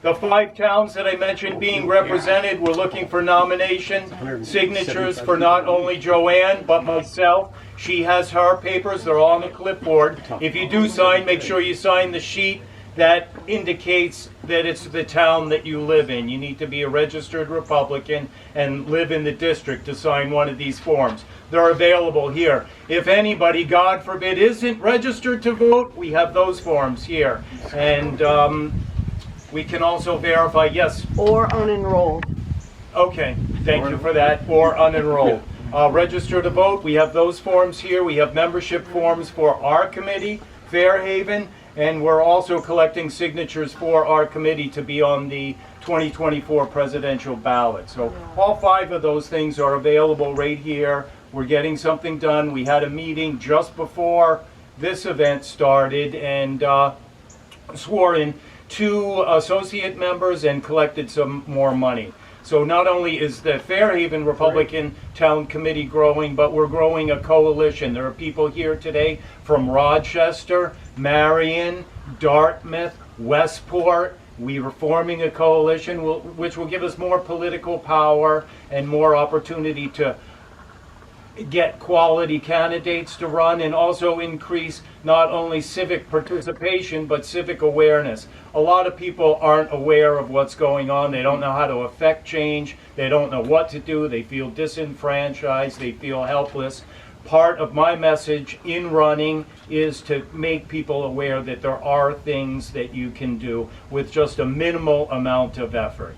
The 5 towns that I mentioned being represented, we're looking for nomination signatures for not only Joanne, but myself. She has her papers, they're all on the clipboard. If you do sign, make sure you sign the sheet that indicates that it's the town that you live in. You need to be a registered Republican and live in the district to sign one of these forms. They're available here. If anybody, God forbid, isn't registered to vote, we have those forms here. And we can also verify, yes. Or unenrolled. Okay, thank you for that, or unenrolled. Register to vote, we have those forms here. We have membership forms for our committee, Fairhaven, and we're also collecting signatures for our committee to be on the 2024 presidential ballot. So all 5 of those things are available right here. We're getting something done. We had a meeting just before this event started and swore in 2 associate members and collected some more money. So not only is the Fairhaven Republican Town Committee growing, but we're growing a coalition. There are people here today from Rochester, Marion, Dartmouth, Westport. We are forming a coalition which will give us more political power and more opportunity to get quality candidates to run and also increase not only civic participation but civic awareness. A lot of people aren't aware of what's going on. They don't know how to affect change. They don't know what to do. They feel disenfranchised. They feel helpless. Part of my message in running is to make people aware that there are things that you can do with just a minimal amount of effort.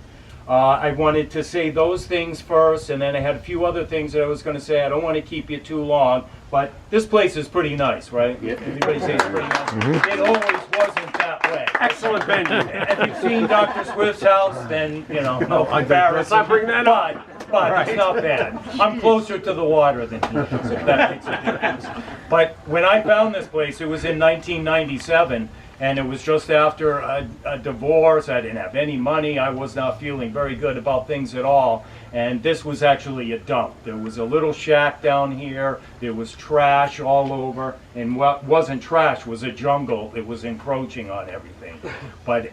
I wanted to say those things first, and then I had a few other things that I was going to say. I don't want to keep you too long, but this place is pretty nice, right? Everybody say it's pretty nice. It always wasn't that way. Excellent venue. If you've seen Dr. Swift's house, then, you know, no comparison. Let's not bring that up. But it's not bad. I'm closer to the water than he is, if that makes a difference. But when I found this place, it was in 1997. And it was just after a divorce. I didn't have any money. I was not feeling very good about things at all. And this was actually a dump. There was a little shack down here. There was trash all over. And what wasn't trash was a jungle. It was encroaching on everything. But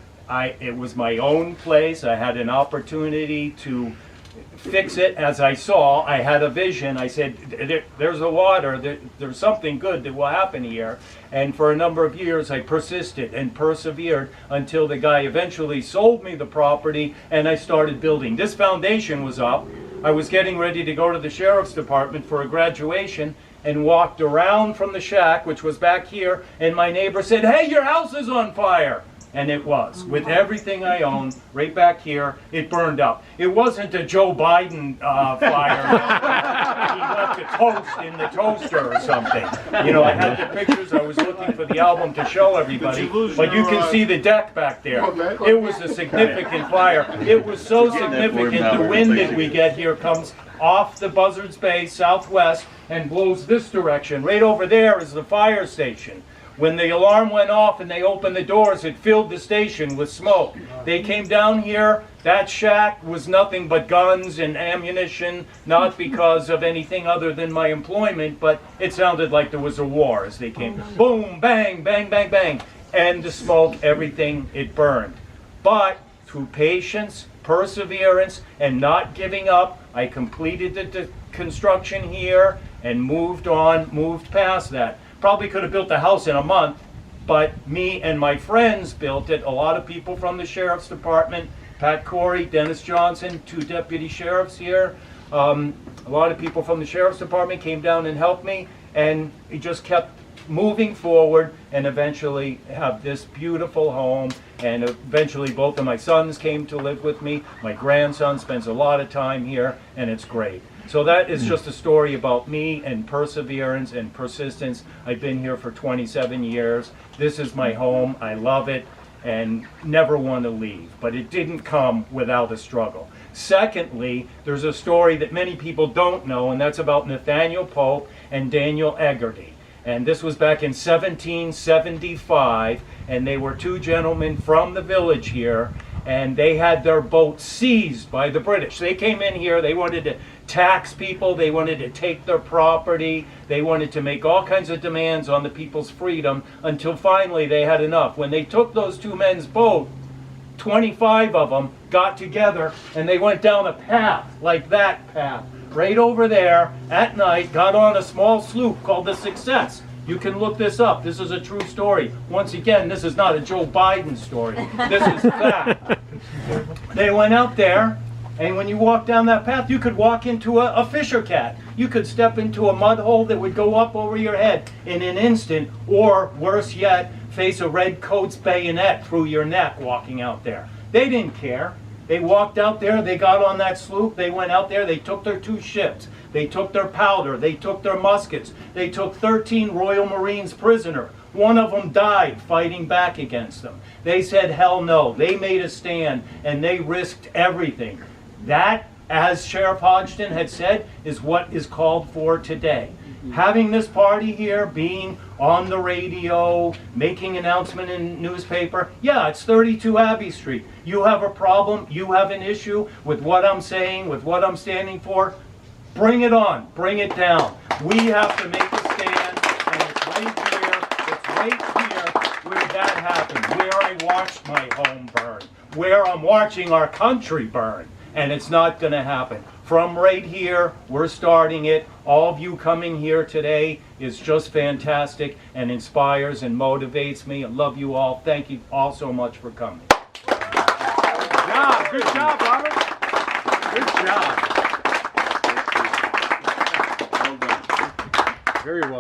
it was my own place. I had an opportunity to fix it as I saw. I had a vision. I said, there's the water. There's something good that will happen here. And for a number of years, I persisted and persevered until the guy eventually sold me the property and I started building. This foundation was up. I was getting ready to go to the sheriff's department for a graduation and walked around from the shack, which was back here, and my neighbor said, "Hey, your house is on fire." And it was. With everything I own, right back here, it burned up. It wasn't a Joe Biden fire. He left a toast in the toaster or something. You know, I had the pictures. I was looking for the album to show everybody. But you can see the deck back there. It was a significant fire. It was so significant, the wind that we get here comes off the Buzzards Bay, southwest, and blows this direction. Right over there is the fire station. When the alarm went off and they opened the doors, it filled the station with smoke. They came down here. That shack was nothing but guns and ammunition, not because of anything other than my employment, but it sounded like there was a war as they came. Boom, bang, bang, bang, bang. And the smoke, everything, it burned. But through patience, perseverance, and not giving up, I completed the construction here and moved on, moved past that. Probably could have built the house in a month, but me and my friends built it. A lot of people from the sheriff's department, Pat Corey, Dennis Johnson, 2 deputy sheriffs here. A lot of people from the sheriff's department came down and helped me, and it just kept moving forward and eventually have this beautiful home. And eventually both of my sons came to live with me. My grandson spends a lot of time here, and it's great. So that is just a story about me and perseverance and persistence. I've been here for 27 years. This is my home. I love it and never want to leave. But it didn't come without a struggle. Secondly, there's a story that many people don't know, and that's about Nathaniel Pope and Daniel Eggerty. And this was back in 1775, and they were 2 gentlemen from the village here, and they had their boat seized by the British. They came in here, they wanted to tax people, they wanted to take their property, they wanted to make all kinds of demands on the people's freedom until finally they had enough. When they took those 2 men's boat, 25 of them got together and they went down a path, like that path, right over there at night, got on a small sloop called the Success. You can look this up. This is a true story. Once again, this is not a Joe Biden story. This is fact. They went out there, and when you walk down that path, you could walk into a fisher cat. You could step into a mud hole that would go up over your head in an instant, or worse yet, face a red coat's bayonet through your neck walking out there. They didn't care. They walked out there, they got on that sloop, they went out there, they took their 2 ships, they took their powder, they took their muskets, they took 13 Royal Marines prisoner. One of them died fighting back against them. They said, hell no. They made a stand and they risked everything. That, as Sheriff Hodgson had said, is what is called for today. Having this party here, being on the radio, making announcement in newspaper, yeah, it's 32 Abbey Street. You have a problem, you have an issue with what I'm saying, with what I'm standing for, bring it on, bring it down. We have to make a stand, and it's right here where that happened, where I watched my home burn, where I'm watching our country burn, and it's not going to happen. From right here, we're starting it. All of you coming here today is just fantastic and inspires and motivates me. I love you all. Thank you all so much for coming. Good job, Robert. Good job. Well done. Very well.